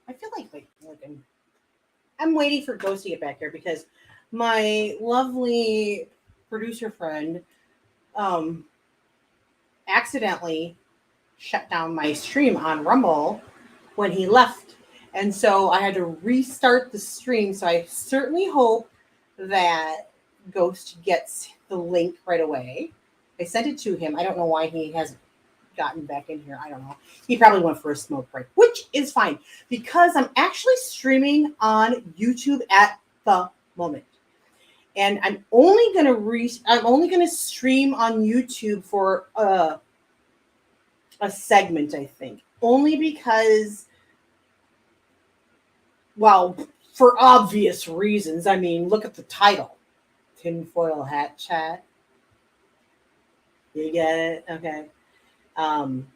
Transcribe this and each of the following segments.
I feel like I'm waiting for Ghost to get back here because my lovely producer friend um accidentally shut down my stream on Rumble when he left. And so I had to restart the stream. So I certainly hope that Ghost gets the link right away. I sent it to him. I don't know why he hasn't gotten back in here. I don't know. He probably went for a smoke break, which is fine because I'm actually streaming on YouTube at the moment. And I'm only gonna stream on YouTube for a segment, I think. Only because, well, for obvious reasons. I mean, look at the title. Tinfoil Hat Chat. You get it? Okay. And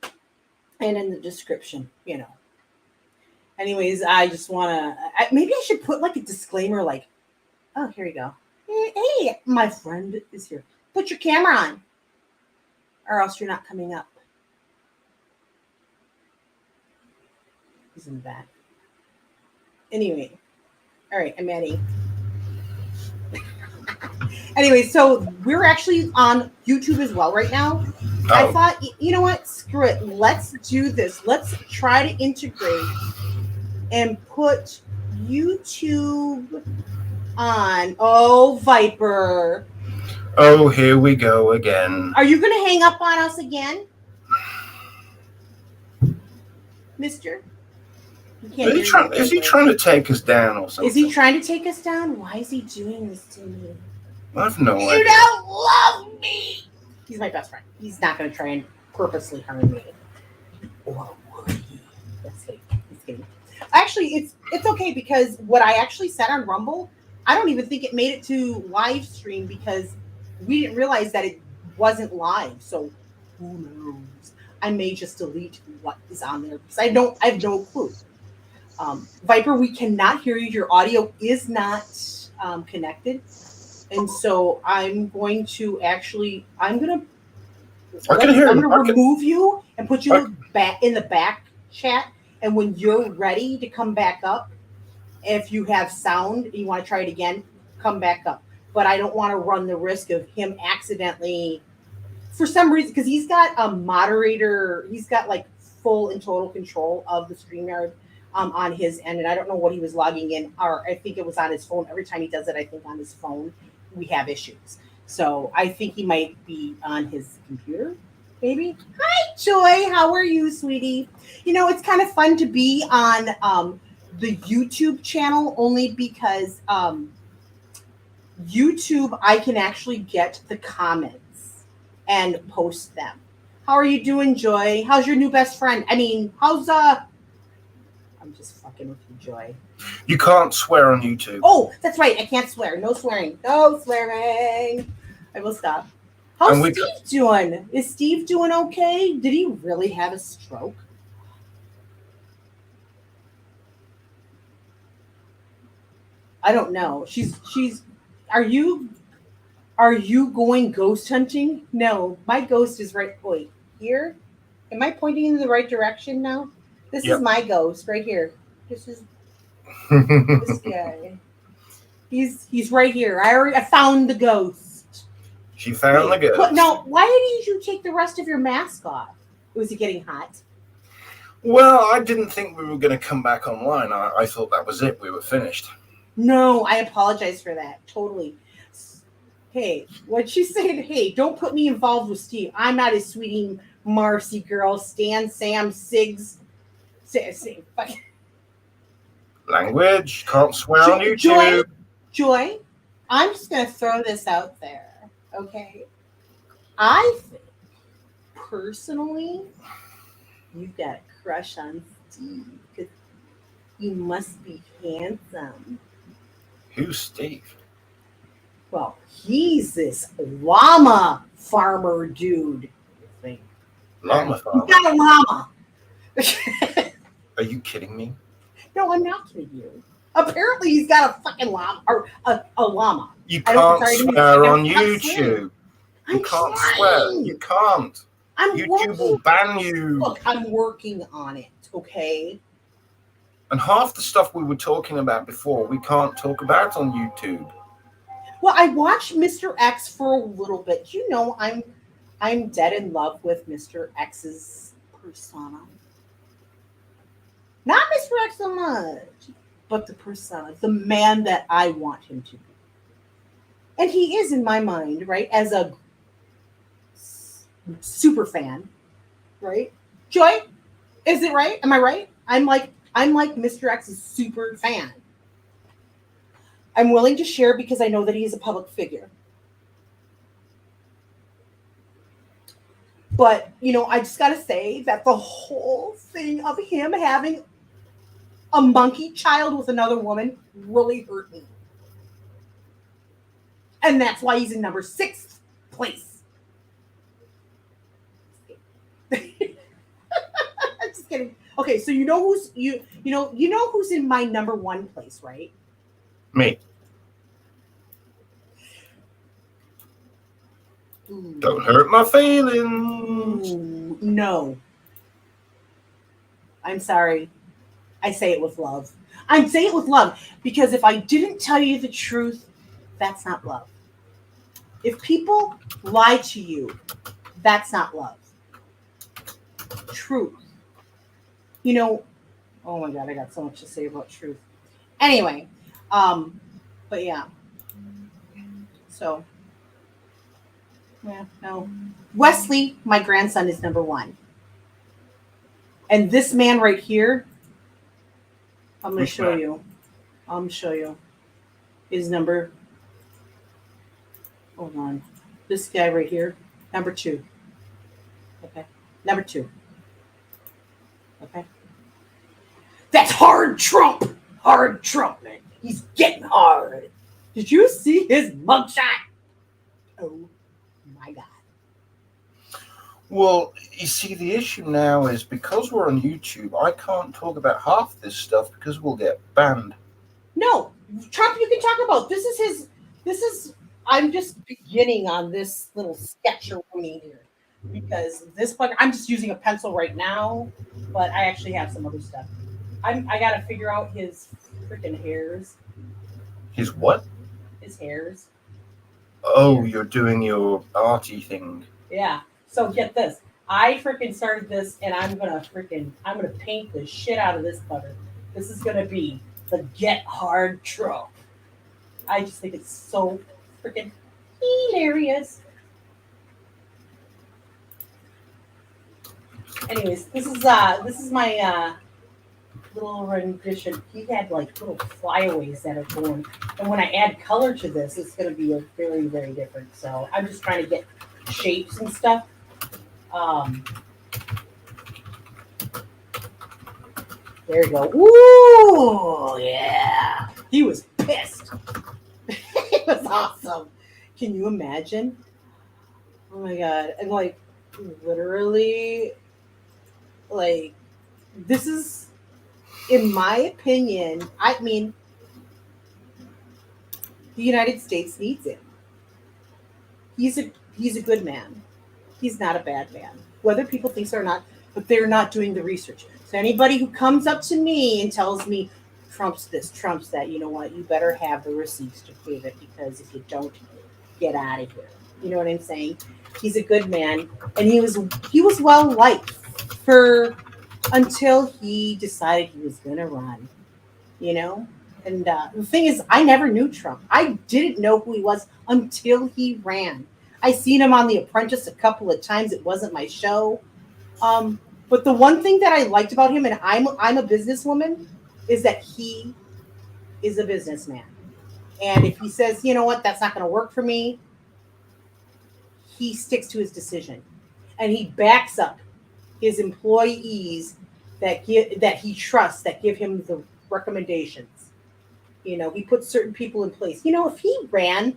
in the description, Anyways, I just want to, maybe I should put like a disclaimer like, oh, here you go. Hey, my friend is here. Put your camera on or else you're not coming up. He's in the back. Anyway, all right, I'm Maddie. Anyway, so we're actually on YouTube as well right now. Oh. I thought, you know what? Screw it. Let's do this. Let's try to integrate and put YouTube on. Oh, Viper. Oh, here we go again. Are you going to hang up on us again? Mister? Is he trying to take us down or something? Is he trying to take us down? Why is he doing this to me? I have no idea. You don't love me. He's my best friend. He's not going to try and purposely harm me. Or would he? That's kidding. Actually, it's okay because what I actually said on Rumble, I don't even think it made it to live stream because we didn't realize that it wasn't live. So who knows? I may just delete what is on there because I have no clue. Viper, we cannot hear you. Your audio is not connected. And so I'm going to remove you and put you back in the back chat. And when you're ready to come back up, if you have sound and you want to try it again, come back up. But I don't want to run the risk of him accidentally, for some reason, because he's got a moderator, he's got like full and total control of the StreamYard on his end. And I don't know what he was logging in, or I think it was on his phone. Every time he does it, I think on his phone, we have issues. So I think he might be on his computer, maybe. Hi, Joy. How are you, sweetie? It's kind of fun to be on the YouTube channel only because YouTube, I can actually get the comments and post them. How are you doing, Joy? How's your new best friend? I mean, I'm just fucking with you, Joy. You can't swear on YouTube. Oh, that's right. I can't swear. No swearing. No swearing. I will stop. How's Steve doing? Is Steve doing okay? Did he really have a stroke? I don't know. Are you going ghost hunting? No, my ghost is right. Wait, here? Am I pointing in the right direction now? This is my ghost right here. This is this guy. He's right here. I found the ghost. She found the ghost. But no, why didn't you take the rest of your mask off? Was it getting hot? Well, I didn't think we were going to come back online. I thought that was it. We were finished. No, I apologize for that. Totally. Hey, what'd she say? Hey, don't put me involved with Steve. I'm not his sweetie Marcy girl. Stan, Sam, Sigs. Language. Can't swear on YouTube. Joy, I'm just going to throw this out there. Okay? I think, personally, you've got a crush on Steve because he must be handsome. Who's Steve? Well, he's this llama farmer dude. Llama farmer? He's got a llama. Are you kidding me? No, I'm not kidding you. Apparently, he's got a fucking llama or a llama. You can't swear on YouTube. You can't swear. You can't. YouTube will ban you. Look, I'm working on it. Okay. And half the stuff we were talking about before, we can't talk about on YouTube. Well, I watched Mr. X for a little bit. You know, I'm dead in love with Mr. X's persona. Not Mr. X so much, but the persona, the man that I want him to be. And he is in my mind, right? As a super fan, right? Joy, is it right? Am I right? I'm like Mr. X's super fan. I'm willing to share because I know that he is a public figure. But, I just got to say that the whole thing of him having a monkey child with another woman really hurt me. And that's why he's in number 6th place. Just kidding. Okay, so you know who's in my number 1 place, right? Me. Ooh. Don't hurt my feelings. Ooh, no. I'm sorry. I say it with love. I say it with love because if I didn't tell you the truth, that's not love. If people lie to you, that's not love. Truth. Oh my God, I got so much to say about truth. Anyway, but yeah. So, yeah, no. Wesley, my grandson, is number 1. And this man right here, I'm going to show you. I'm going to show you. Is hold on. This guy right here, number 2. Okay. Number 2. Okay. That's hard Trump. Hard Trump, man. He's getting hard. Did you see his mugshot? Oh my God. Well, you see, the issue now is because we're on YouTube, I can't talk about half this stuff because we'll get banned. No, Trump, you can talk about. I'm just beginning on this little sketcheroonie here because this one, I'm just using a pencil right now, but I actually have some other stuff. I got to figure out his freaking hairs. His what? His hairs. Oh, you're doing your arty thing. Yeah. So get this. I freaking started this, and I'm gonna paint the shit out of this butter. This is gonna be the Get Hard Trump. I just think it's so freaking hilarious. Anyways, this is my little rendition. He had like little flyaways that are going, and when I add color to this, it's gonna be a very, very different. So I'm just trying to get shapes and stuff. There you go. Ooh, yeah. He was pissed. It was awesome. Can you imagine? Oh my God. And like, literally, like, this is, in my opinion, I mean, the United States needs him. He's a good man. He's not a bad man. Whether people think so or not, but they're not doing the research. So anybody who comes up to me and tells me Trump's this, Trump's that, you know what? You better have the receipts to prove it because if you don't, get out of here. You know what I'm saying? He's a good man, and he was well liked for until he decided he was going to run. You know. And the thing is, I never knew Trump. I didn't know who he was until he ran. I seen him on The Apprentice a couple of times. It wasn't my show. But the one thing that I liked about him, and I'm a businesswoman, is that he is a businessman. And if he says, you know what, that's not going to work for me, he sticks to his decision. And he backs up his employees that he trusts, that give him the recommendations. You know, he puts certain people in place. You know, if he ran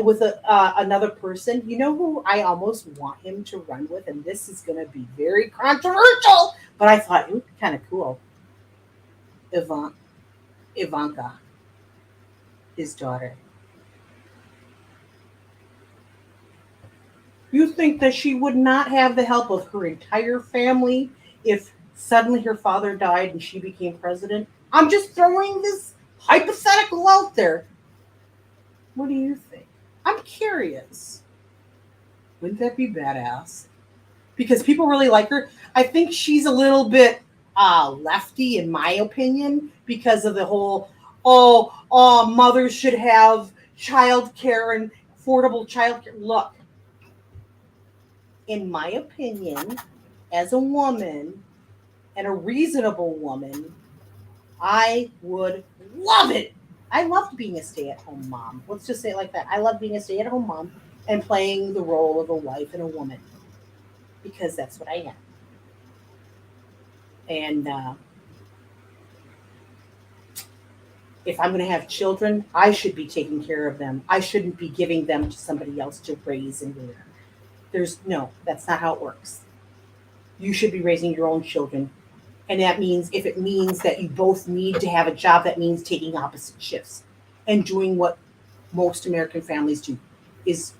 with another person, you know who I almost want him to run with? And this is going to be very controversial, but I thought it would be kind of cool. Ivanka, his daughter. You think that she would not have the help of her entire family if Suddenly her father died and she became president. I'm just throwing this hypothetical out there. What do you think? I'm curious. Wouldn't that be badass? Because people really like her. I think she's a little bit lefty, in my opinion, because of the whole mothers should have child care and affordable child care. Look, in my opinion, as a woman and a reasonable woman, I would love it. I loved being a stay at home mom. Let's just say it like that. I love being a stay at home mom and playing the role of a wife and a woman because that's what I am. And if I'm going to have children, I should be taking care of them. I shouldn't be giving them to somebody else to raise and rear. That's not how it works. You should be raising your own children. And that means, if it means that you both need to have a job, that means taking opposite shifts and doing what most American families do is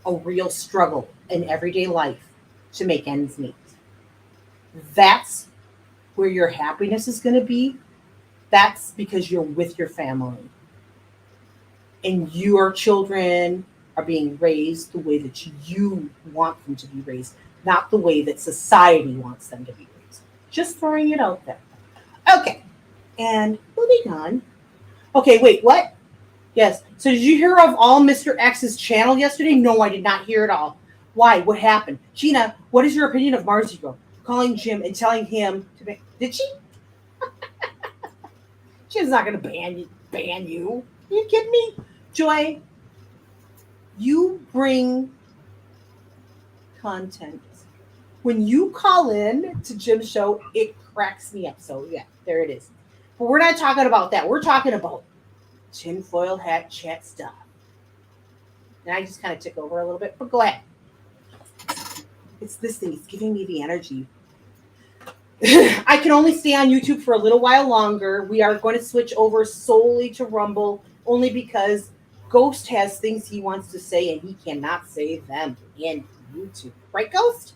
a real struggle in everyday life to make ends meet. That's where your happiness is going to be. That's because you're with your family and your children are being raised the way that you want them to be raised, not the way that society wants them to be raised. Just throwing it out there. Okay, and moving on. Okay, wait, what? Yes. So did you hear of all Mr. X's channel yesterday? No, I did not hear it all. Why? What happened? Gina, what is your opinion of Marzi Girl? Calling Jim and telling him to ban. Did she? Jim's not going to ban you. Are you kidding me? Joy, you bring content. When you call in to Jim's show, it cracks me up. So, yeah, there it is. But we're not talking about that. We're talking about tinfoil hat chat stuff. And I just kind of took over a little bit, but go ahead. It's this thing. It's giving me the energy. I can only stay on YouTube for a little while longer. We are going to switch over solely to Rumble only because Ghost has things he wants to say and he cannot say them in YouTube. Right, Ghost?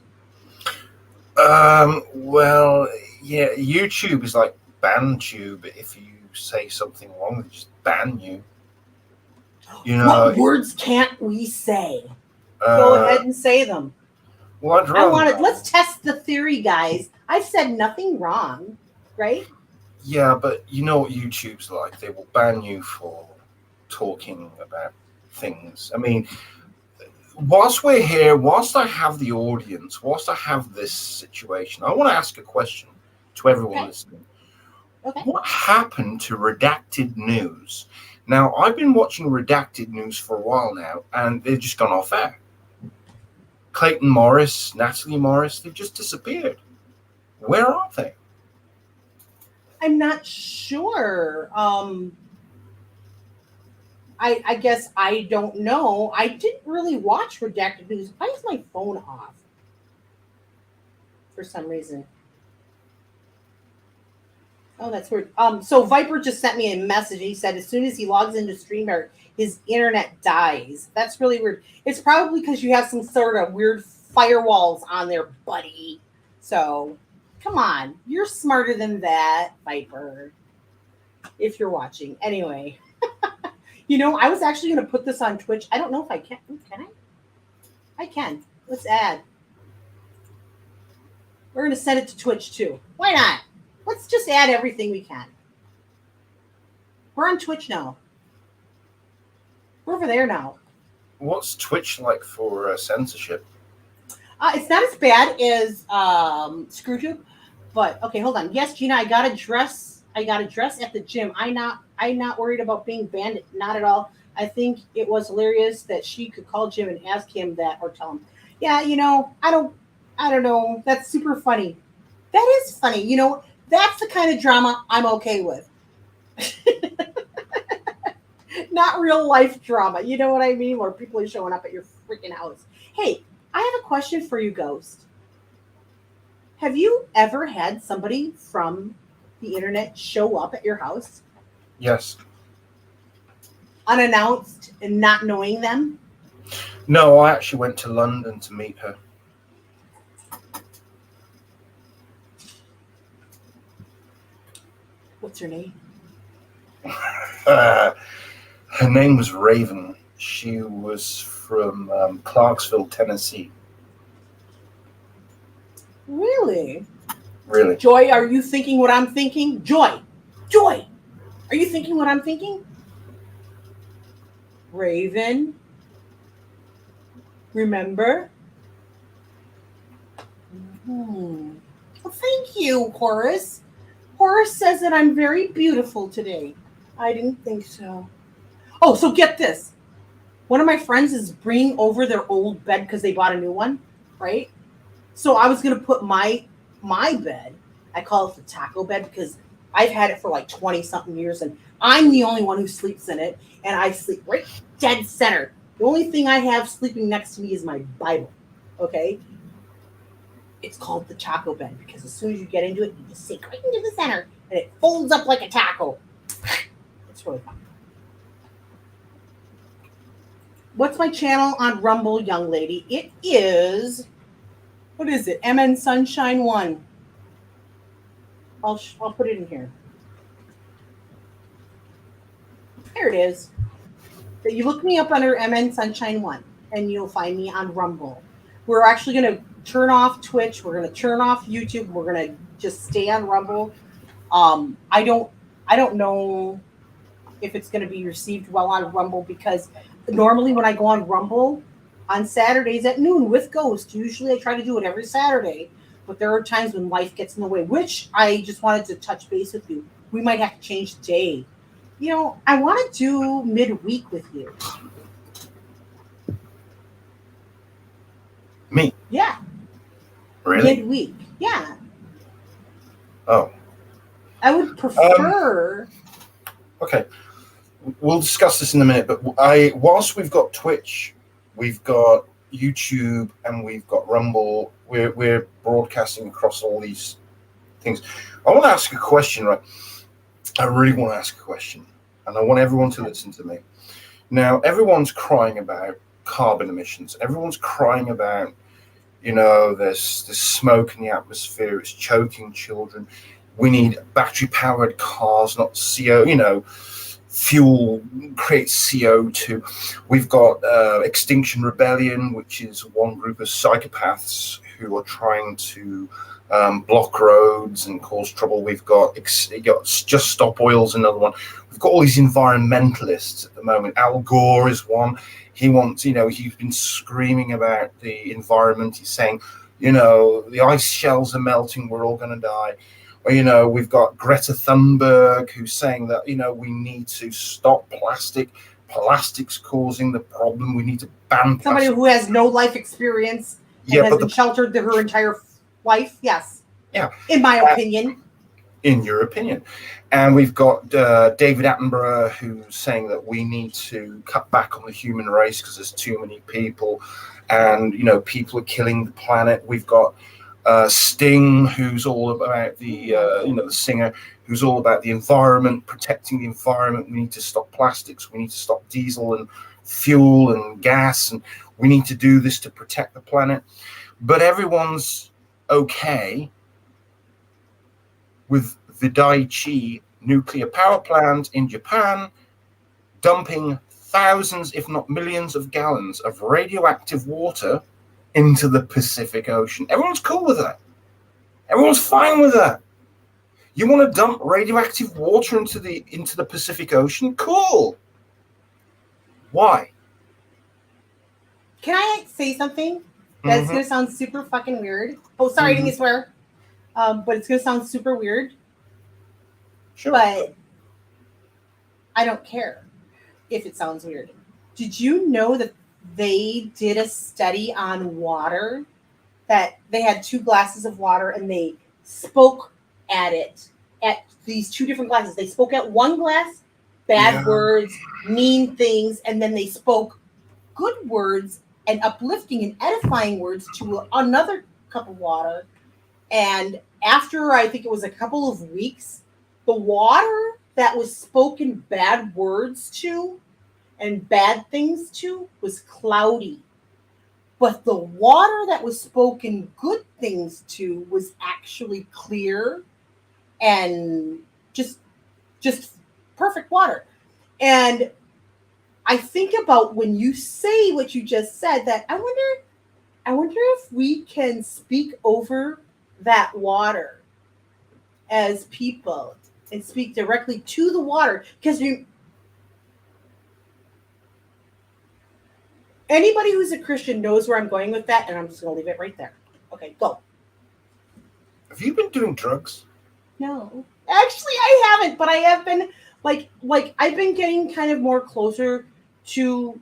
Well, yeah, YouTube is like BanTube. If you say something wrong, they just ban you. You know, what words can't we say? Go ahead and say them. What's I wrong? wanted. Let's test the theory, guys. I've said nothing wrong, right? Yeah, but you know what YouTube's like. They will ban you for talking about things. I mean, whilst we're here, whilst I have the audience, whilst I have this situation, I want to ask a question to everyone listening. Okay. What happened to redacted news? Now, I've been watching redacted news for a while now, and they've just gone off air. Clayton Morris, Natalie Morris, they've just disappeared. Where are they? I'm not sure. I guess I don't know. I didn't really watch redacted news. Why is my phone off? For some reason. Oh, that's weird. So Viper just sent me a message. He said as soon as he logs into StreamYard, his internet dies. That's really weird. It's probably because you have some sort of weird firewalls on there, buddy. So, come on. You're smarter than that, Viper. If you're watching. Anyway. I was actually going to put this on Twitch. I don't know if I can. Can I? I can. Let's add. We're going to send it to Twitch, too. Why not? Let's just add everything we can. We're on Twitch now. We're over there now. What's Twitch like for censorship? It's not as bad as ScrewTube, but okay, hold on. Yes, Gina, I got a dress. I got a dress at the gym. I'm not worried about being banned. Not at all. I think it was hilarious that she could call Jim and ask him that or tell him. Yeah, I don't know. That's super funny. That is funny. That's the kind of drama I'm okay with. Not real life drama. You know what I mean? Where people are showing up at your freaking house. Hey, I have a question for you, Ghost. Have you ever had somebody from the internet show up at your house? Yes. Unannounced and not knowing them? No, I actually went to London to meet her. What's her name? Her name was Raven. She was from Clarksville, Tennessee. Really? Really? Joy, are you thinking what I'm thinking? Joy! Joy! Are you thinking what I'm thinking? Raven? Remember? Well, thank you, Horace. Horace says that I'm very beautiful today. I didn't think so. Oh, so get this. One of my friends is bringing over their old bed because they bought a new one, right? So I was gonna put my bed. I call it the taco bed because I've had it for like 20 something years, and I'm the only one who sleeps in it, and I sleep right dead center. The only thing I have sleeping next to me is my Bible. Okay, it's called the taco bed because as soon as you get into it, you just sink right into the center, and it folds up like a taco. It's really fun. What's my channel on Rumble, young lady? It is, what is it? MN Sunshine 1. I'll put it in here. There it is. You look me up under MN Sunshine 1 and you'll find me on Rumble. We're actually going to turn off Twitch. We're going to turn off YouTube. We're going to just stay on Rumble. I don't know if it's going to be received well on Rumble because normally when I go on Rumble on Saturdays at noon with Ghost, usually I try to do it every Saturday, but there are times when life gets in the way, which I just wanted to touch base with you. We might have to change the day. You know, I want to do midweek with you. Me? Yeah. Really? Midweek. Yeah. Oh. I would prefer. Okay. We'll discuss this in a minute, but whilst we've got Twitch, we've got YouTube, and we've got Rumble, we're broadcasting across all these things. I want to ask a question, right? I really want to ask a question, and I want everyone to listen to me. Now, everyone's crying about carbon emissions. Everyone's crying about, there's smoke in the atmosphere. It's choking children. We need battery-powered cars, not CO, fuel creates CO2. We've got Extinction Rebellion, which is one group of psychopaths who are trying to block roads and cause trouble. We've got Just Stop Oil's another one. We've got all these environmentalists at the moment. Al Gore is one. He wants, he's been screaming about the environment. He's saying, the ice shelves are melting. We're all going to die. Or, we've got Greta Thunberg who's saying that, we need to stop plastic. Plastic's causing the problem. We need to ban somebody plastic. who has no life experience and has been sheltered her entire life. Yes. Yeah. In my opinion. In your opinion. And we've got David Attenborough who's saying that we need to cut back on the human race because there's too many people and, people are killing the planet. We've got Sting, who's all about the singer, who's all about the environment, protecting the environment. We need to stop plastics. We need to stop diesel and fuel and gas. And we need to do this to protect the planet. But everyone's okay with the Daiichi nuclear power plant in Japan dumping thousands, if not millions of gallons of radioactive water into the Pacific Ocean. Everyone's cool with that. Everyone's fine with that. You want to dump radioactive water into the Pacific Ocean? Cool. Why? Can I say something that's going to sound super fucking weird? Oh, sorry, I didn't swear. But it's going to sound super weird. Sure. But I don't care if it sounds weird. Did you know that they did a study on water, that they had 2 glasses of water and they spoke at these 2 different glasses. They spoke at one glass, bad words, mean things, and then they spoke good words and uplifting and edifying words to another cup of water. And after, I think it was a couple of weeks, the water that was spoken bad words to and bad things to was cloudy. But the water that was spoken good things to was actually clear and just just perfect water. And I think about when you say what you just said, that I wonder if we can speak over that water as people and speak directly to the water, because anybody who's a Christian knows where I'm going with that, and I'm just going to leave it right there. Okay, go. Have you been doing drugs? No, actually, I haven't, but I have been like I've been getting kind of more closer to,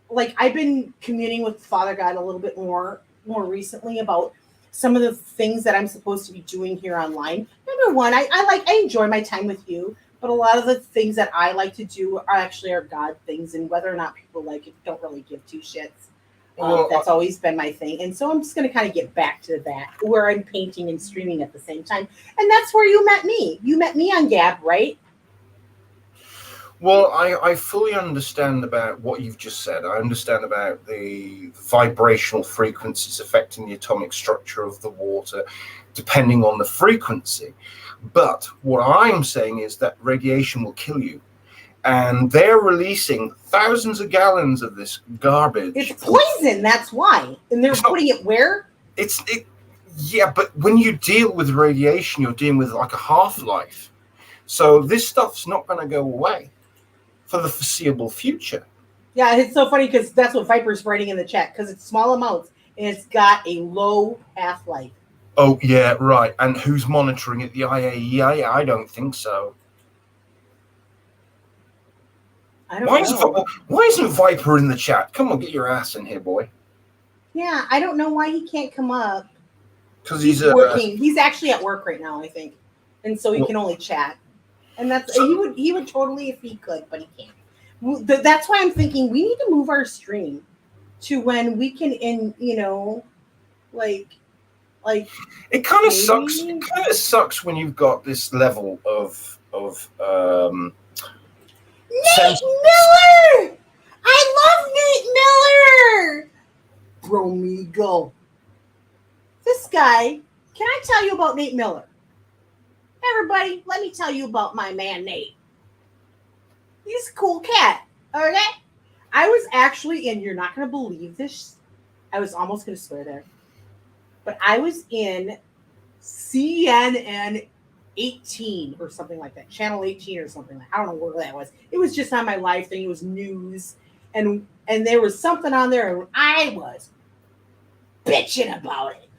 like, I've been communing with Father God a little bit more recently about some of the things that I'm supposed to be doing here online. Number one, I enjoy my time with you, but a lot of the things that I like to do are God things, and whether or not people like it don't really give two shits. That's always been my thing, and so I'm just going to kind of get back to that, where I'm painting and streaming at the same time, and that's where you met me. You met me on Gab, right? Well, I fully understand about what you've just said. I understand about the vibrational frequencies affecting the atomic structure of the water, depending on the frequency. But what I'm saying is that radiation will kill you. And they're releasing thousands of gallons of this garbage. It's poison, that's why. And they're putting it where? Yeah, but when you deal with radiation, you're dealing with like a half-life. So this stuff's not going to go away for the foreseeable future. Yeah, it's so funny because that's what Viper's writing in the chat, because it's small amounts and it's got a low half-life. Oh, yeah, right. And who's monitoring it? The IAEA? I don't think so. I don't know. Why isn't Viper in the chat? Come on, get your ass in here, boy. Yeah, I don't know why he can't come up. Because he's working. He's actually at work right now, I think. And so he can only chat. And he would totally if he could, but he can't. That's why I'm thinking we need to move our stream to when we can it kind of sucks. It kind of sucks when you've got this level of Nate Miller! I love Nate Miller! Bromigo. This guy, can I tell you about Nate Miller? Everybody, let me tell you about my man Nate. He's a cool cat, okay? I was actually, and you're not going to believe this, I was almost going to swear there, but I was in CNN 18 or something like that, Channel 18 or something like that. I don't know where that was. It was just on my live thing. It was news, and there was something on there, and I was bitching about it.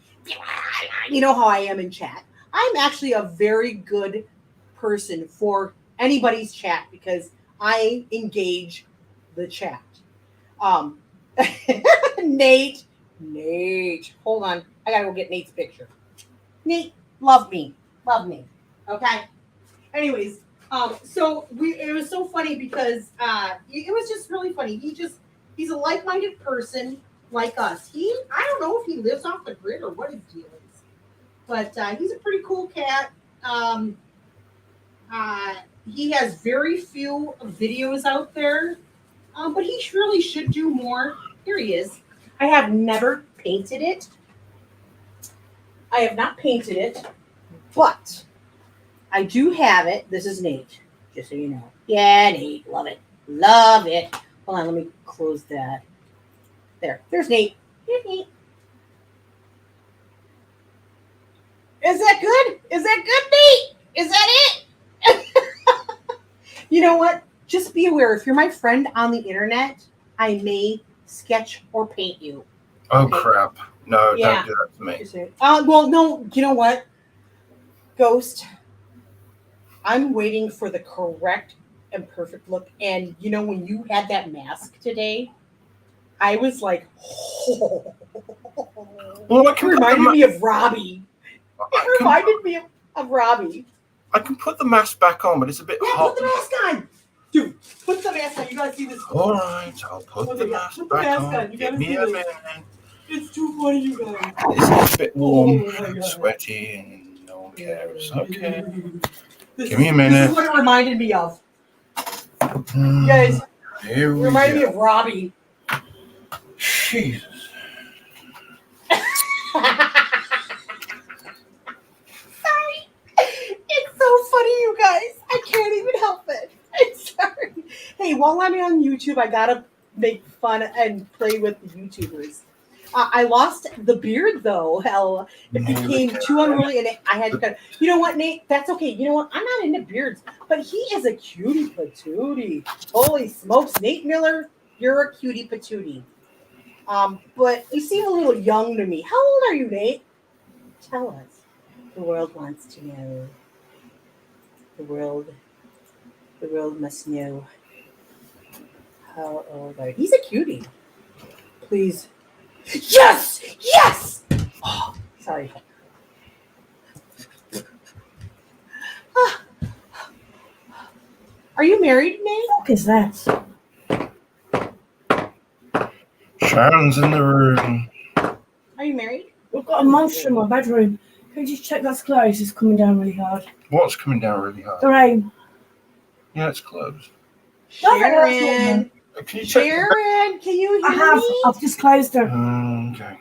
You know how I am in chat. I'm actually a very good person for anybody's chat because I engage the chat. Nate, hold on. I gotta go get Nate's picture. Nate, love me. Okay. Anyways, so it was so funny because it was just really funny. He's a like-minded person like us. I don't know if he lives off the grid or what his deal is, but he's a pretty cool cat. He has very few videos out there, but he really should do more. Here he is. I have never painted it. I have not painted it, but I do have it. This is Nate, just so you know. Yeah, Nate, love it. Love it. Hold on, let me close that. There's Nate. Here's Nate. Is that good? Is that good, Nate? Is that it? You know what? Just be aware, if you're my friend on the internet, I may sketch or paint you. Oh, okay? Crap. No, don't do that to me. Well, no, you know what? Ghost, I'm waiting for the correct and perfect look. And, you know, when you had that mask today, I was like, oh. Well, it reminded me of Robbie. It reminded me of Robbie. I can put the mask back on, but it's a bit hot. Put the mask on. Dude, put the mask on. You gotta see this. All right, I'll put the mask back on. Give me a minute. It's too funny, you guys. It's a bit warm and sweaty, and no one cares. Okay. Give me a minute. This is what it reminded me of. You guys, it reminded me of Robbie. Jesus. Sorry. It's so funny, you guys. I can't even help it. I'm sorry. Hey, while I'm on YouTube, I gotta make fun and play with the YouTubers. I lost the beard though. Hell, it became too unruly, and I had to cut. You know what, Nate? That's okay. You know what? I'm not into beards, but he is a cutie patootie. Holy smokes, Nate Miller, you're a cutie patootie. But you seem a little young to me. How old are you, Nate? Tell us. The world wants to know. The world must know. How old are you? He's a cutie. Please. Yes! Yes! Oh, sorry. Are you married, Nate? What is that? Sharon's in the room. Are you married? We've got a monster in my bedroom. Can you just check that's closed? It's coming down really hard. What's coming down really hard? The rain. Yeah, it's closed. Sharon! Can you check? Sharon, can you hear I have. me? I've just closed her. Okay.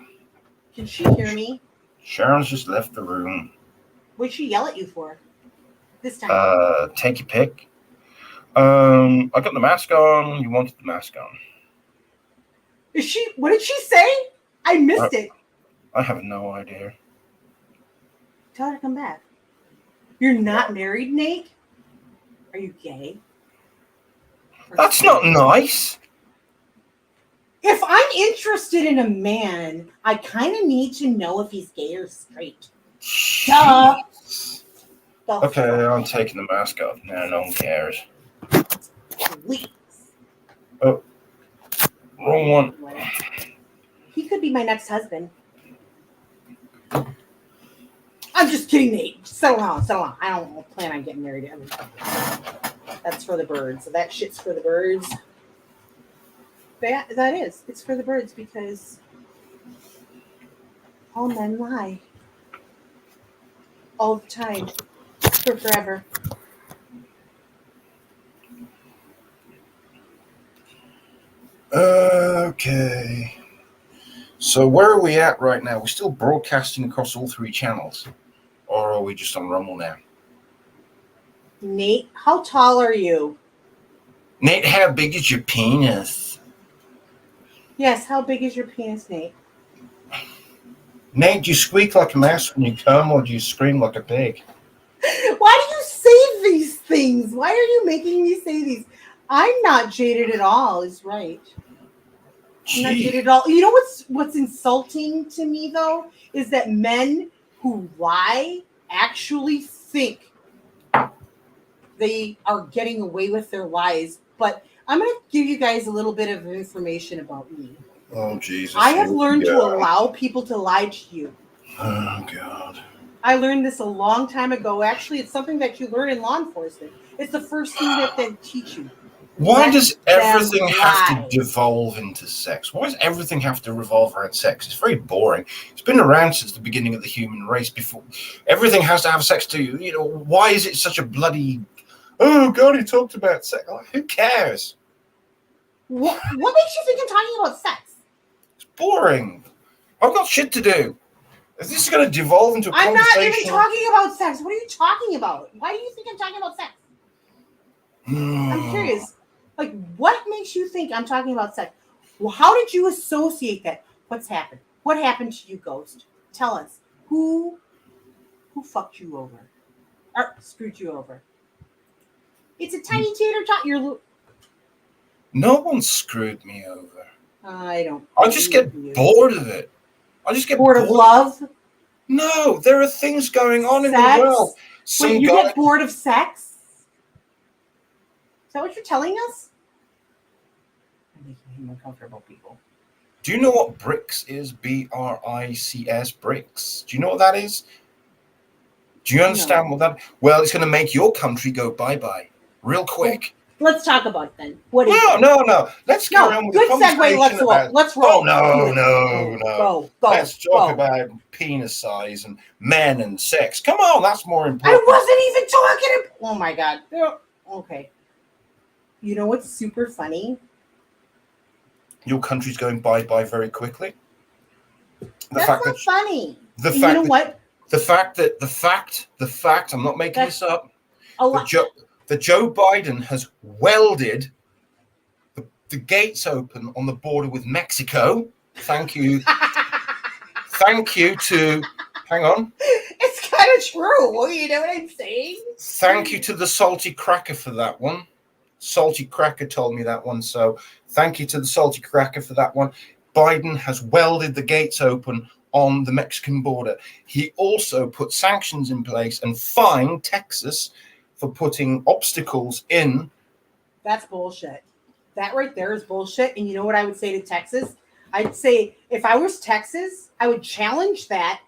Can she hear me? Sharon's just left the room. What'd she yell at you for? This time. Take your pick. I got the mask on. You wanted the mask on. What did she say? I missed it. I have no idea. Tell her to come back. You're not married, Nate? Are you gay? That's not nice. If I'm interested in a man, I kind of need to know if he's gay or straight. Duh. Okay, I'm taking the mask off now. No one cares. Please. Oh, wrong one. He could be my next husband. I'm just kidding, Nate. Settle down. I don't plan on getting married ever. That's for the birds. So that shit's for the birds. That is. It's for the birds because all men lie. All the time. For forever. Okay. So where are we at right now? We're still broadcasting across all 3 channels. Or are we just on Rumble now? Nate, how tall are you? Nate, how big is your penis? Yes, how big is your penis, Nate? Nate, do you squeak like a mouse when you come, or do you scream like a pig? Why do you say these things? Why are you making me say these? I'm not jaded at all, is right. I'm not jaded at all. You know what's insulting to me, though, is that men who lie actually think they are getting away with their lies. But I'm going to give you guys a little bit of information about me. Oh, Jesus. I have learned to allow people to lie to you. Oh, God. I learned this a long time ago. Actually, it's something that you learn in law enforcement. It's the first thing that they teach you. Why does everything have to devolve into sex? Why does everything have to revolve around sex? It's very boring. It's been around since the beginning of the human race. Before everything has to have sex to you. You know, why is it such a bloody? Oh God, he talked about sex. Like, who cares? What makes you think I'm talking about sex? It's boring. I've got shit to do. If this is going to devolve into a I'm conversation, not even talking about sex. What are you talking about? Why do you think I'm talking about sex? I'm curious. Like, what makes you think I'm talking about sex? Well, how did you associate that? What's happened? What happened to you, Ghost? Tell us. Who fucked you over? Or screwed you over? It's a tiny tater tot. No one screwed me over. I don't. I just get bored of it. I just get bored of love. No, there are things going on in the world. Wait, you get bored of sex? Is that what you're telling us? I'm making him uncomfortable, people. Do you know what BRICS is? BRICS, BRICS. Do you know what that is? Do you understand what that? Well, it's going to make your country go bye-bye real quick. Well, let's talk about it then. What is No. Let's carry on with the conversation. Good segue. Let's roll. Oh, no. Go. Let's talk about penis size and men and sex. Come on, that's more important. I wasn't even talking. Oh my God. Okay. You know what's super funny? Your country's going bye-bye very quickly. That's not funny. The fact, I'm not making this up. that Joe Biden has welded the gates open on the border with Mexico. Thank you. Thank you to, hang on. It's kind of true. You know what I'm saying? Thank you to the Salty Cracker for that one. Salty Cracker told me that one. So thank you to the Salty Cracker for that one. Biden has welded the gates open on the Mexican border. He also put sanctions in place and fined Texas for putting obstacles in. That's bullshit. That right there is bullshit. And you know what I would say to Texas? I'd say if I was Texas, I would challenge that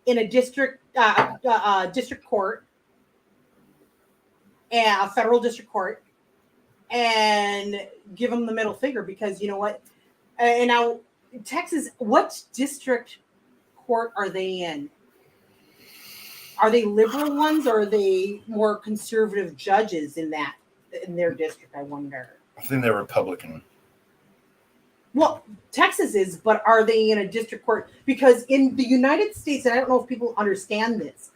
in a district court, and a federal district court, and give them the middle finger, because you know what? And now Texas, what district court are they in? Are they liberal ones, or are they more conservative judges in their district? I wonder. I think they're Republican. Well, Texas is, but are they in a district court? Because in the United States, and I don't know if people understand this,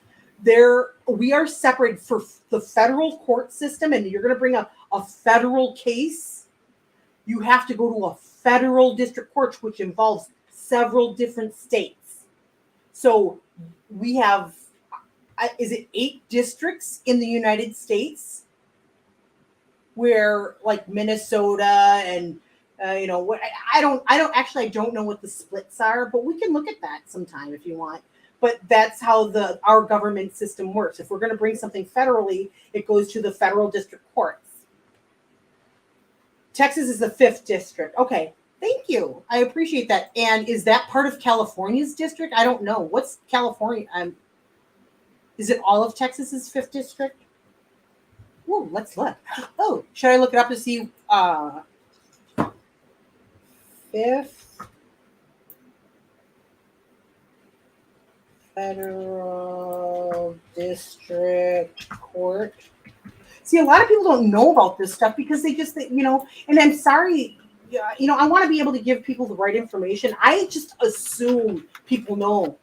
we are separate for the federal court system, and you're going to bring a federal case, you have to go to a federal district court, which involves several different states. So we have, is it 8 districts in the United States, where like Minnesota and what I don't know what the splits are, but we can look at that sometime if you want. But that's how our government system works. If we're going to bring something federally, it goes to the federal district courts. Texas is the 5th district. Okay, thank you. I appreciate that. And is that part of California's district? I don't know. What's California? Is it all of Texas's 5th district? Oh, let's look. Oh, should I look it up to see 5th Federal District Court? See, a lot of people don't know about this stuff because they just, and I'm sorry, I want to be able to give people the right information. I just assume people know.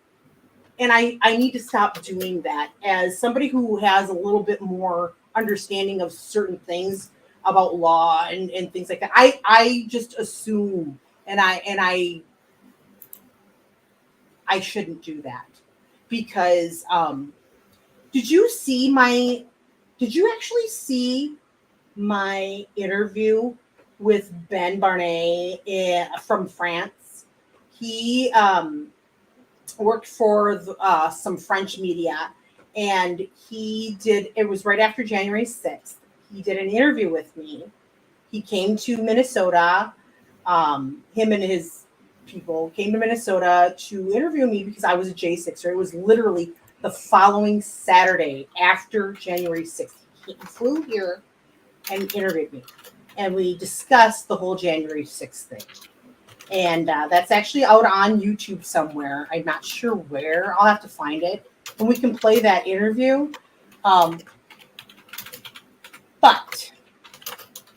And I need to stop doing that. As somebody who has a little bit more understanding of certain things about law and things like that, I just assume, and I shouldn't do that, because did you actually see my interview with Ben Barnet from France? He worked for some French media, and it was right after January 6th. He did an interview with me. He came to Minnesota. Him and his people came to Minnesota to interview me because I was a J6er. It was literally the following Saturday after January 6th. He flew here and interviewed me, and we discussed the whole January 6th thing. And that's actually out on YouTube somewhere. I'm not sure where. I'll have to find it, and we can play that interview. But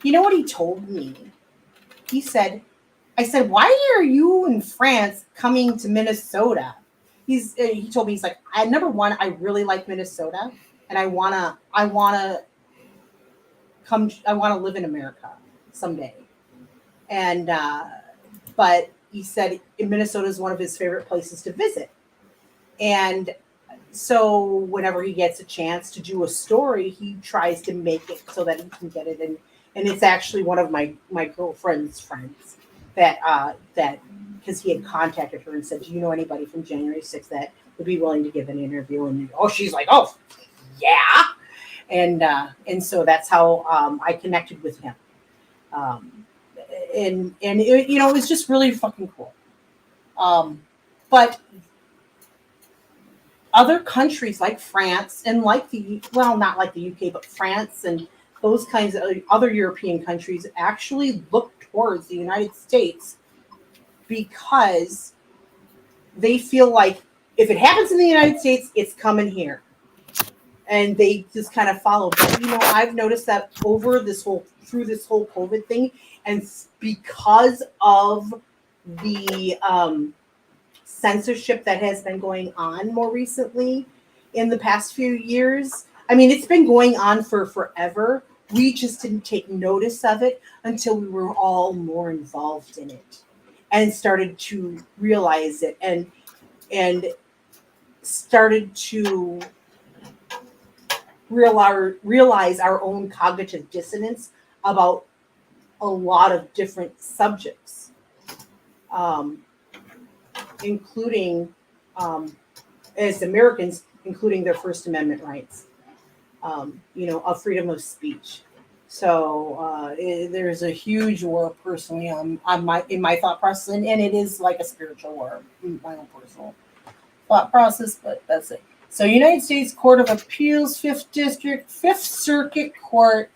you know what he told me? He said, I said, why are you in France coming to Minnesota? He told me, he's like, number one, I really like Minnesota, and I wanna live in America someday. And but he said Minnesota is one of his favorite places to visit. And so whenever he gets a chance to do a story, he tries to make it so that he can get it in. And it's actually one of my girlfriend's friends that because he had contacted her and said, do you know anybody from January 6th that would be willing to give an interview? And she's like, oh, yeah. And so that's how I connected with him. And it was just really fucking cool. But other countries like France and not like the UK, but France and those kinds of other European countries actually look towards the United States because they feel like if it happens in the United States, it's coming here. And they just kind of follow. But, I've noticed that through this whole COVID thing, and because of the censorship that has been going on more recently in the past few years, I mean, it's been going on for forever. We just didn't take notice of it until we were all more involved in it and started to realize it and started to realize our own cognitive dissonance about a lot of different subjects, including, as Americans, including their First Amendment rights, of freedom of speech. So there's a huge war personally in my thought process, and it is like a spiritual war in my own personal thought process, but that's it. So United States Court of Appeals, 5th District, 5th Circuit Court,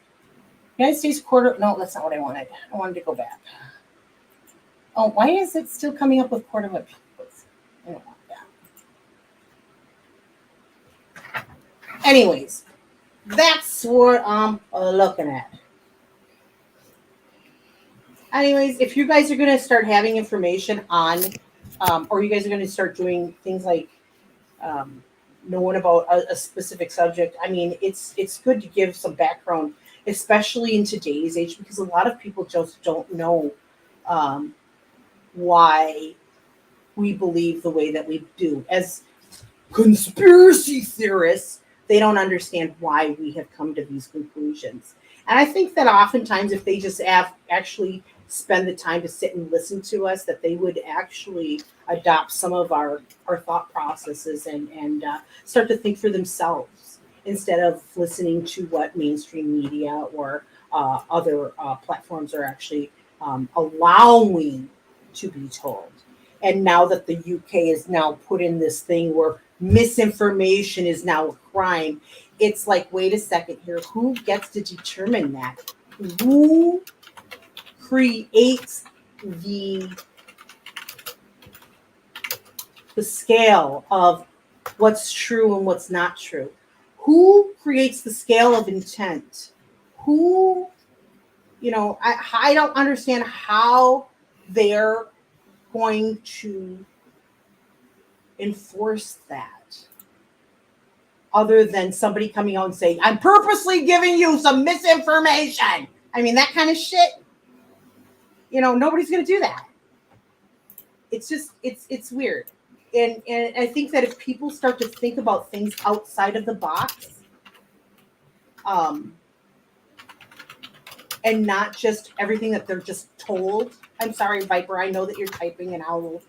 United States Court of, no, that's not what I wanted. I wanted to go back. Oh, why is it still coming up with Court of Appeals? I don't want that. Anyways, that's what I'm looking at. Anyways, if you guys are going to start having information on, or you guys are going to start doing things like knowing about a specific subject, I mean, it's good to give some background, especially in today's age, because a lot of people just don't know why we believe the way that we do. As conspiracy theorists, they don't understand why we have come to these conclusions. And I think that oftentimes if they just actually spend the time to sit and listen to us, that they would actually adopt some of our thought processes and start to think for themselves instead of listening to what mainstream media or other platforms are actually allowing to be told. And now that the UK is now put in this thing where misinformation is now a crime, it's like, wait a second here, who gets to determine that? Who creates the scale of what's true and what's not true? Who creates the scale of intent? Who, I don't understand how they're going to enforce that other than somebody coming out and saying, I'm purposely giving you some misinformation. I mean, that kind of shit, nobody's going to do that. It's just, it's weird. And I think that if people start to think about things outside of the box, and not just everything that they're just told. I'm sorry, Viper, I know that you're typing and I will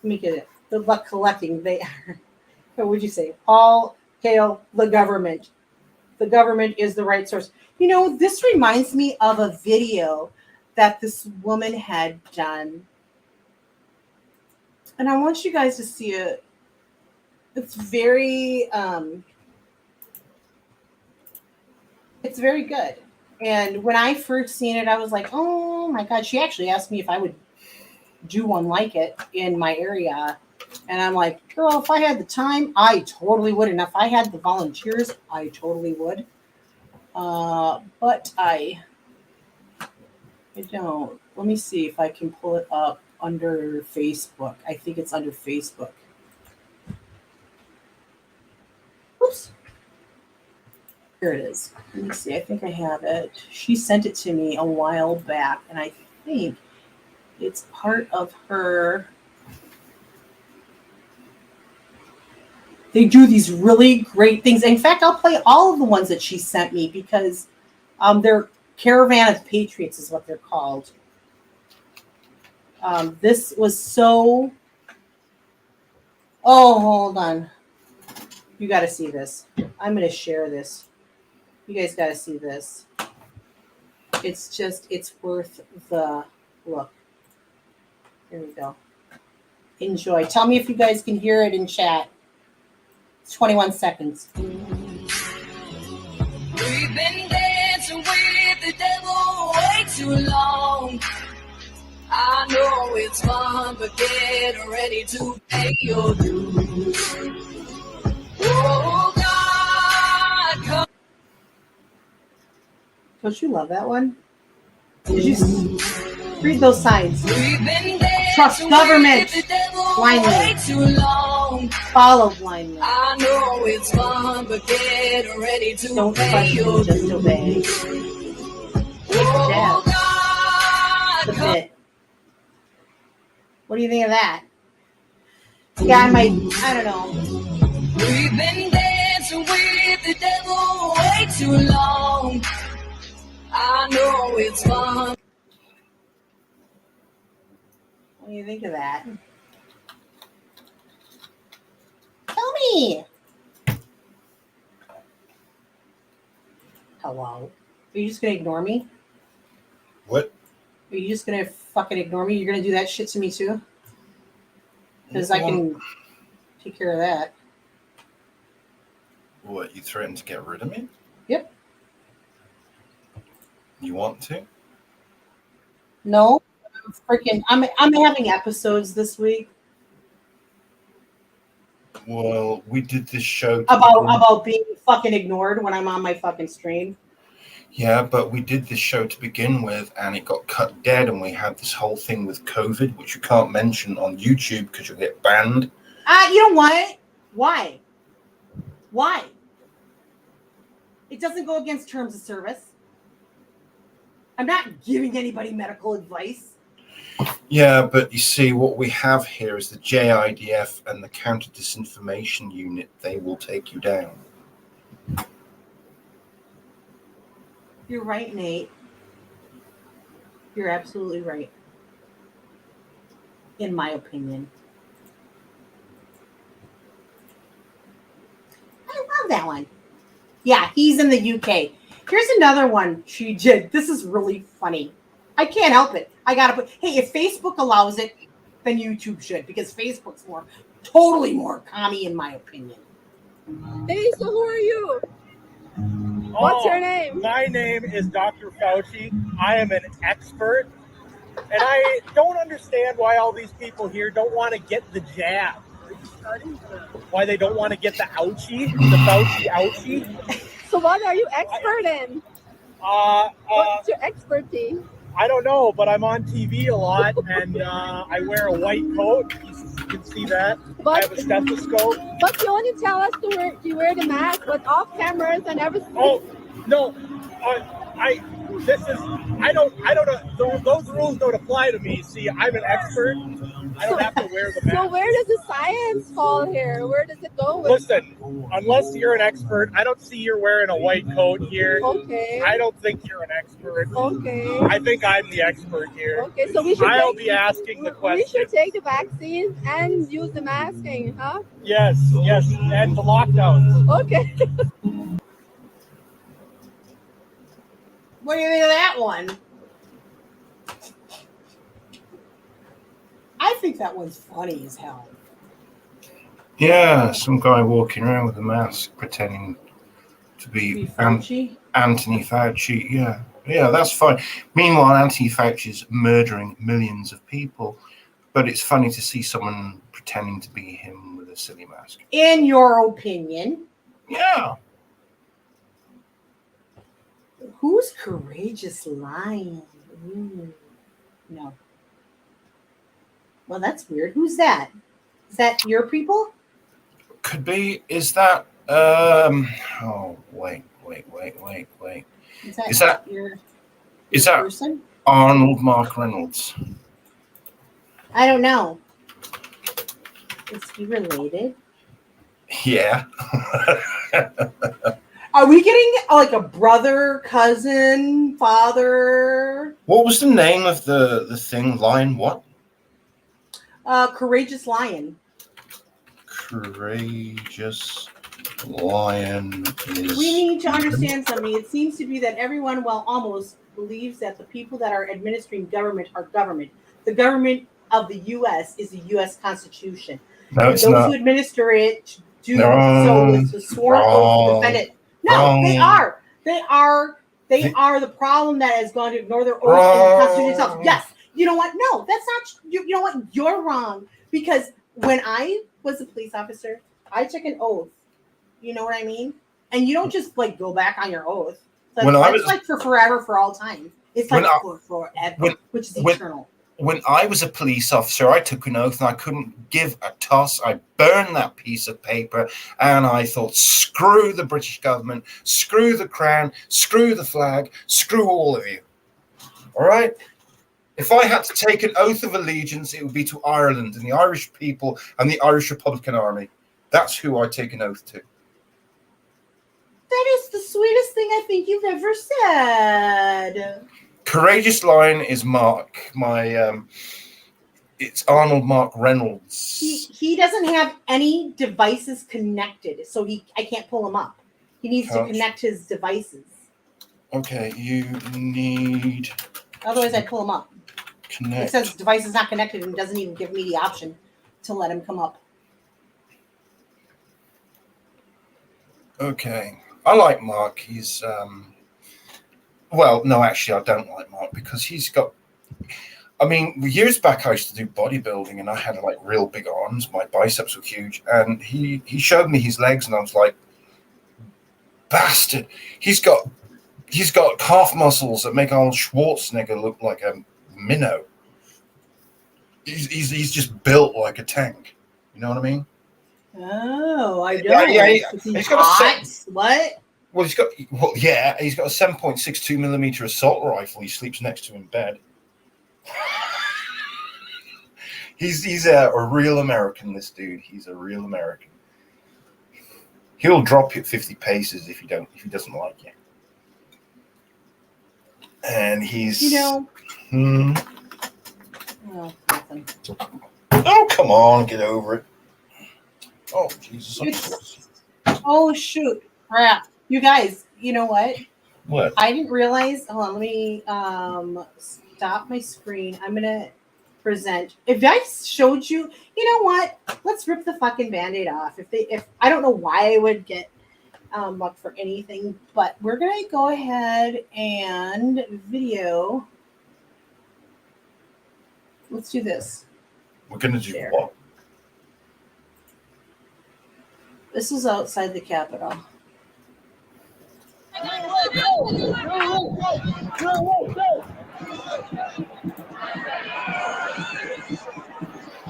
make it. Good luck collecting. They are, what would you say? All hail the government. The government is the right source. This reminds me of a video that this woman had done. And I want you guys to see it. It's very good. And when I first seen it, I was like, oh my God. She actually asked me if I would do one like it in my area. And I'm like, girl, if I had the time, I totally would. And if I had the volunteers, I totally would. But I don't. Let me see if I can pull it up under Facebook. I think it's under Facebook. Oops. Here it is. Let me see. I think I have it. She sent it to me a while back, and I think it's part of her. They do these really great things. In fact, I'll play all of the ones that she sent me because they're Caravan of Patriots is what they're called. This was so... Oh, hold on. You got to see this. I'm going to share this. You guys got to see this. It's worth the look. Here we go. Enjoy. Tell me if you guys can hear it in chat. It's 21 seconds. We've been dancing with the devil way too long. I know it's fun, but get ready to pay your dues. Oh, God, come. Don't you love that one? Did you read those signs? Trust government blindly. Follow blindly. I know it's fun, but get ready to Don't pay question, your just dues. obey. Oh, The God, come bit. What do you think of that? Yeah, I don't know. We've been dancing with the devil way too long. I know it's fun. What do you think of that? Tell me. Hello. Are you just gonna ignore me? What? Are you just gonna fucking ignore me? You're gonna do that shit to me too? Because I can take care of that. What, you threatened to get rid of me? Yep. You want to? No. I'm having episodes this week Well, we did this show about being fucking ignored when I'm on my fucking stream. Yeah, but we did this show to begin with, and it got cut dead, and we had this whole thing with COVID, which you can't mention on YouTube because you'll get banned. You know what? Why? It doesn't go against terms of service. I'm not giving anybody medical advice. Yeah, but you see, what we have here is the JIDF and the Counter Disinformation Unit. They will take you down. You're right, Nate. You're absolutely right. In my opinion. I love that one. Yeah, he's in the UK. Here's another one she did. This is really funny. I can't help it. I gotta put. Hey, if Facebook allows it, then YouTube should, because Facebook's totally more commie in my opinion. Hey, so who are you? What's your name? My name is Dr. Fauci. I am an expert, and I don't understand why all these people here don't want to get the jab. Why they don't want to get the ouchie, the Fauci ouchie. So what are you expert in? What's your expertise? I don't know, but I'm on TV a lot, and I wear a white coat. You can see that. I have a stethoscope. But you only tell us to wear the mask, but off cameras and everything. Oh no, I don't know. Those rules don't apply to me. See, I'm an expert. I don't have to wear the mask. So where does the science fall here? Where does it go with? Listen, unless you're an expert, I don't see you're wearing a white coat here. Okay. I don't think you're an expert. Okay. I think I'm the expert here. Okay, so I'll be asking the questions. We should take the vaccine and use the masking, huh? Yes, and the lockdowns. Okay. What do you think of that one? I think that one's funny as hell. Yeah, some guy walking around with a mask pretending to be Fauci? Anthony Fauci. Yeah, that's fine. Meanwhile, Anthony Fauci's murdering millions of people, but it's funny to see someone pretending to be him with a silly mask. In your opinion, Yeah. who's Courageous Lion? No. Well, that's weird. Who's that? Is that your people? Could be. Is that oh wait. Is that your person? Arnold Mark Reynolds? I don't know. Is he related? Yeah. Are we getting like a brother, cousin, father? What was the name of the thing? Lion what? Courageous Lion. Courageous Lion is... We need to understand something. It seems to be that everyone, well, almost, believes that the people that are administering government are government. The government of the U.S. is the U.S. Constitution. No, it's those not. who administer it do No, so with the sworn oath to defend it. No, Wrong. they are. They are the problem that has gone to ignore their oath in the Constitution itself. Yes. You know what? No, that's not. You know what? You're wrong. Because when I was a police officer, I took an oath. You know what I mean? And you don't just like go back on your oath. It's like for forever, for all time. It's like for forever, which is eternal. when I was a police officer, I took an oath and I couldn't give a toss. I burned that piece of paper and I thought, screw the British government, screw the crown, screw the flag, screw all of you. All right? If I had to take an oath of allegiance, it would be to Ireland and the Irish people and the Irish Republican Army. That's who I take an oath to. That is the sweetest thing I think you've ever said. Courageous Lion is Mark. It's Arnold Mark Reynolds. He doesn't have any devices connected, so I can't pull him up. He needs to connect his devices. Okay, you need Otherwise, I pull him up. connect. It says device is not connected and doesn't even give me the option to let him come up. Okay, I like Mark. He's well, no, actually, I don't like Mark because he's got. I mean, years back, I used to do bodybuilding, and I had like real big arms. My biceps were huge, and he showed me his legs, and I was like, bastard! He's got calf muscles that make Arnold Schwarzenegger look like a minnow. He's just built like a tank. You know what I mean? Oh, I Yeah, don't. yeah, Is he he's got a hot? What? Well, he's got a 7.62 millimeter assault rifle. He sleeps next to in bed. He's a real American. This dude, he's a real American. He'll drop you 50 paces if he doesn't like you. And he's Oh, nothing. Oh, come on, get over it. Oh, Jesus. Oh, shoot. Crap. You guys, you know what? What? I didn't realize. Hold on, let me stop my screen. I'm going to present. If I showed you, you know what? Let's rip the fucking Band-Aid off. If I don't know why I would get up for anything, but we're going to go ahead and video. Let's do this. We're going to do There. what? This is outside the Capitol.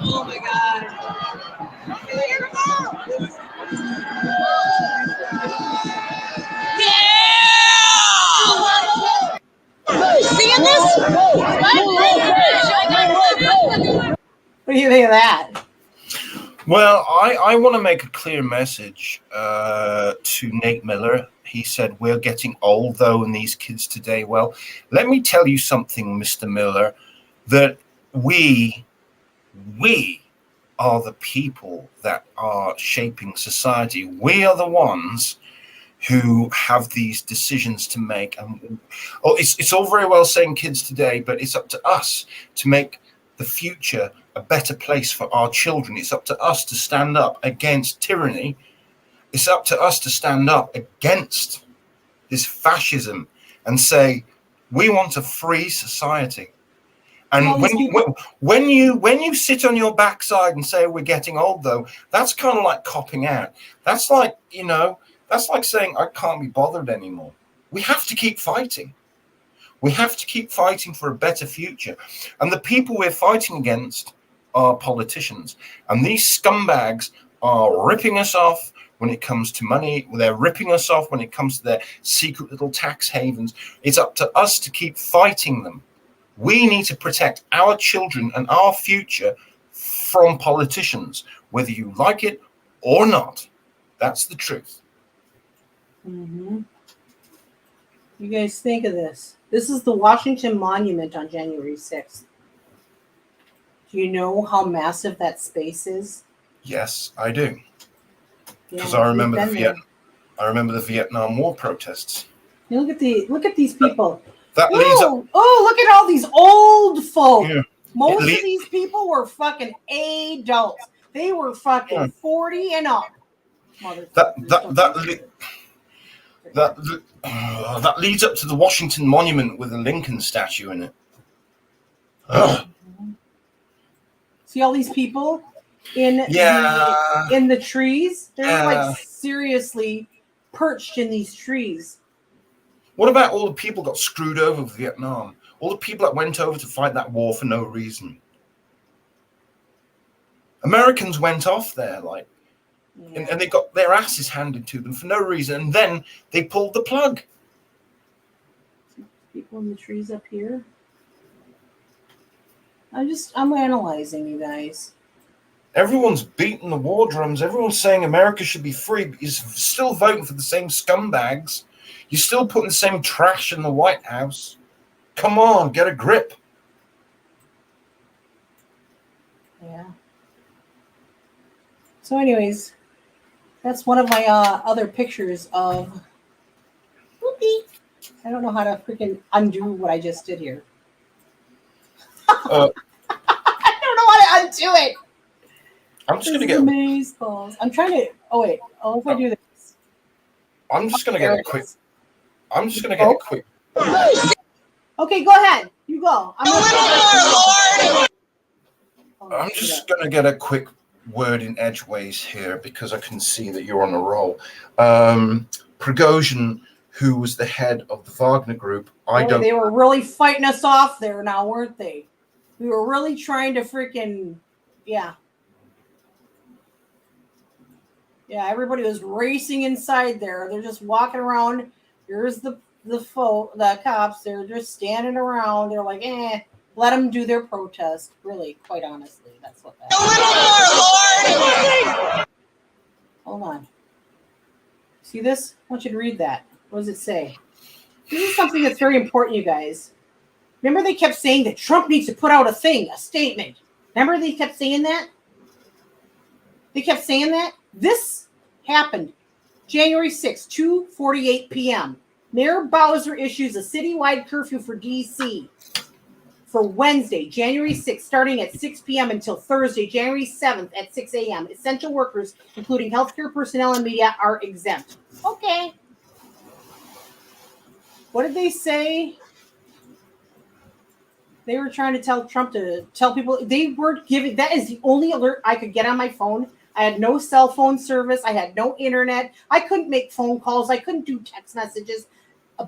Oh my God. Yeah! Seeing this? What do you think of that? Well, I want to make a clear message to Nate Miller. He said, we're getting old, though, and these kids today. Well, let me tell you something, Mr. Miller, that we are the people that are shaping society. We are the ones who have these decisions to make. And it's all very well saying kids today, but it's up to us to make the future a better place for our children. It's up to us to stand up against tyranny. It's up to us to stand up against this fascism and say, we want a free society. And when you sit on your backside and say we're getting old, though, that's kind of like copping out. That's like, that's like saying I can't be bothered anymore. We have to keep fighting. We have to keep fighting for a better future. And the people we're fighting against are politicians. And these scumbags are ripping us off when it comes to money. They're ripping us off when it comes to their secret little tax havens. It's up to us to keep fighting them. We need to protect our children and our future from politicians, whether you like it or not. That's the truth. Mm-hmm. You guys think of this. This is the Washington Monument on January 6th. Do you know how massive that space is? Yes, I do. Because Yeah, I remember the Vietnam War protests. You look at these people. That leads up. Oh, look at all these old folk. Yeah. Most of these people were fucking adults. They were fucking 40 and up. That leads up to the Washington Monument with a Lincoln statue in it. Ugh. See all these people in the trees? They're like seriously perched in these trees. What about all the people got screwed over with Vietnam? All the people that went over to fight that war for no reason. Americans went off there, like, and they got their asses handed to them for no reason, and then they pulled the plug. People in the trees up here. I'm analyzing, you guys. Everyone's beating the war drums. Everyone's saying America should be free, but you're still voting for the same scumbags. You're still putting the same trash in the White House. Come on, get a grip. Yeah. So anyways, that's one of my other pictures of Whoopie. I don't know how to freaking undo what I just did here. I don't know how to undo it. I'm just going to get maze balls. I'm trying to. Oh wait. Oh, if I do this. I'm just going to get a quick. I'm just going to get a quick. Okay, go ahead. You go. I'm just going to get a quick word in edgeways here because I can see that you're on a roll. Prigozhin, who was the head of the Wagner Group, They were really fighting us off there now, weren't they? We were really trying to freaking, yeah. Yeah, everybody was racing inside there. They're just walking around. Here's the cops. They're just standing around. They're like, let them do their protest. Really, quite honestly, that's what that is. Hold on. See this? I want you to read that. What does it say? This is something that's very important, you guys. Remember they kept saying that Trump needs to put out a statement. Remember they kept saying that? They kept saying that? This happened January 6, 2:48 p.m. Mayor Bowser issues a citywide curfew for D.C. for Wednesday, January 6th, starting at 6 p.m. until Thursday, January 7th at 6 a.m. Essential workers, including healthcare personnel and media, are exempt. Okay. What did they say? They were trying to tell Trump to tell people. They weren't giving. That is the only alert I could get on my phone. I had no cell phone service. I had no internet. I couldn't make phone calls. I couldn't do text messages.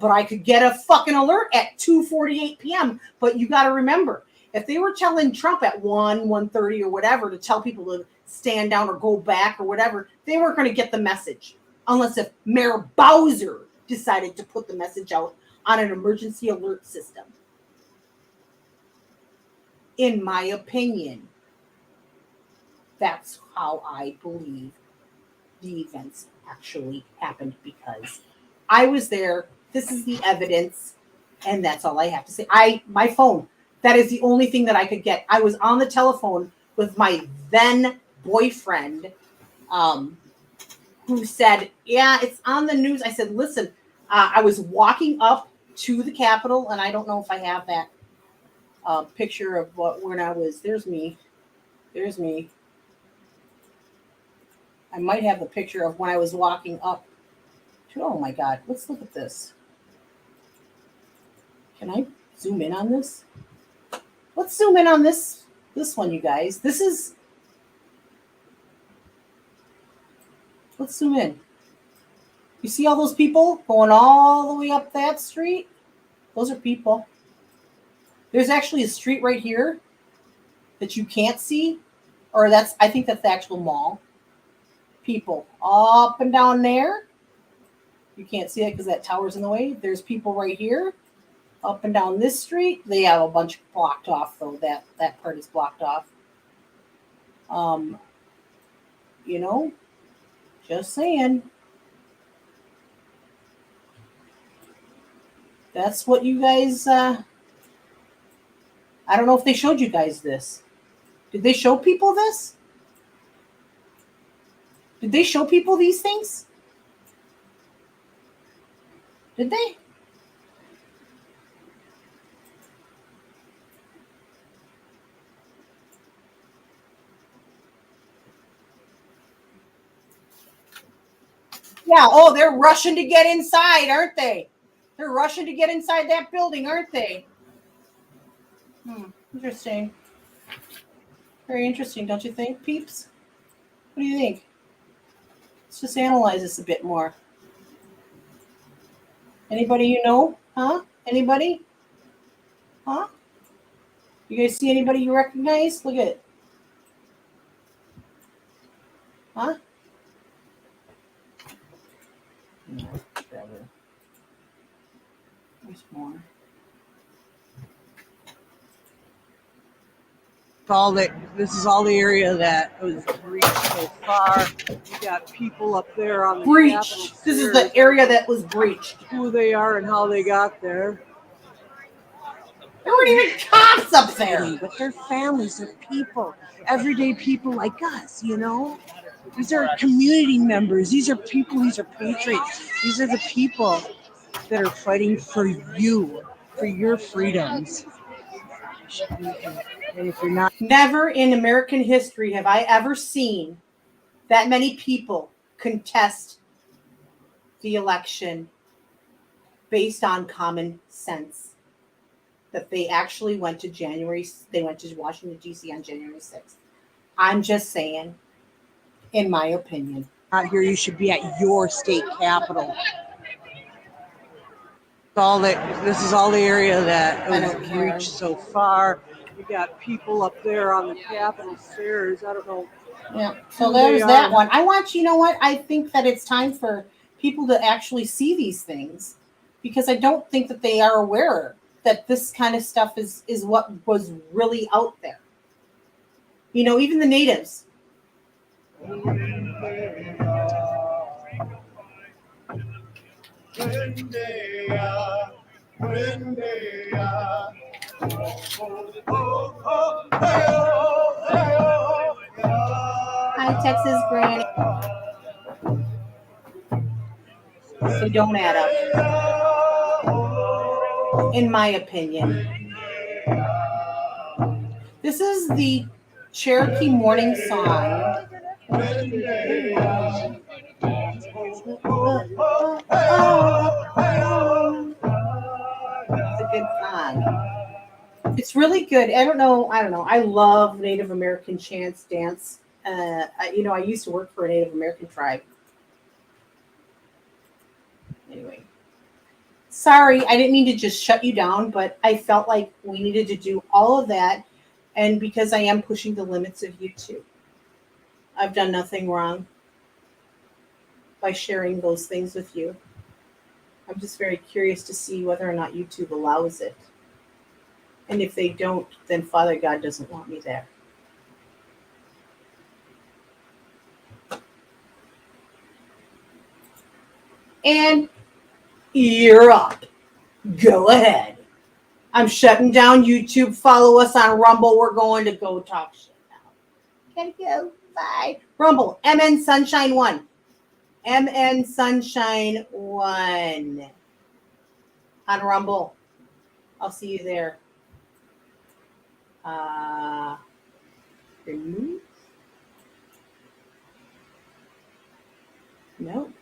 But I could get a fucking alert at 2:48 p.m. But you got to remember, if they were telling Trump at 1:30 or whatever to tell people to stand down or go back or whatever, they weren't going to get the message. Unless if Mayor Bowser decided to put the message out on an emergency alert system. In my opinion, that's how I believe the events actually happened because I was there. This is the evidence, and that's all I have to say. My phone, that is the only thing that I could get. I was on the telephone with my then boyfriend, who said, yeah, it's on the news. I said, listen, I was walking up to the Capitol, and I don't know if I have that picture of when I was, there's me. I might have the picture of when I was walking up to, oh my God, let's look at this. Can I zoom in on this? Let's zoom in on this one, you guys. Let's zoom in. You see all those people going all the way up that street? Those are people. There's actually a street right here that you can't see, or I think that's the actual mall. People up and down there. You can't see it because that tower's in the way. There's people right here, up and down this street. They have a bunch blocked off, though. That part is blocked off. Just saying. That's what you guys. I don't know if they showed you guys this. Did they show people this? Did they show people these things? Did they? Yeah, they're rushing to get inside, aren't they? They're rushing to get inside that building, aren't they? Interesting. Very interesting, don't you think, peeps? What do you think? Let's just analyze this a bit more. Anybody you know? Huh? Anybody? Huh? You guys see anybody you recognize? Look at it. Huh? No, whatever. There's more. This is all the area that was breached so far. You got people up there on the Capitol Breached. This is the stairs. area that was breached. Who they are and how they got there. There weren't even cops up there. But their families are people, everyday people like us, you know? These are community members. These are people. These are patriots. These are the people that are fighting for you, for your freedoms. And if you're not, Never in American history have I ever seen that many people contest the election based on common sense. That they actually went to Washington, D.C. on January 6th. I'm just saying, in my opinion. out here, you should be at your state capitol. This is all the area that was breached so far. You got people up there on the Capitol stairs. I don't know. Yeah. So there's that one. You know what? I think that it's time for people to actually see these things, because I don't think that they are aware that this kind of stuff is what was really out there. You know, even the natives. Hi, Texas Granny. They don't add up, in my opinion. This is the Cherokee morning song. It's a good song. It's really good. I don't know. I love Native American chants, dance. I used to work for a Native American tribe. Anyway, sorry, I didn't mean to just shut you down, but I felt like we needed to do all of that, and because I am pushing the limits of YouTube, I've done nothing wrong by sharing those things with you. I'm just very curious to see whether or not YouTube allows it. And if they don't, then Father God doesn't want me there. And you're up. Go ahead. I'm shutting down YouTube. Follow us on Rumble. We're going to go talk shit now. Gotta go. Bye. Rumble. MN Sunshine 1. MN Sunshine 1. On Rumble. I'll see you there. Remove? No.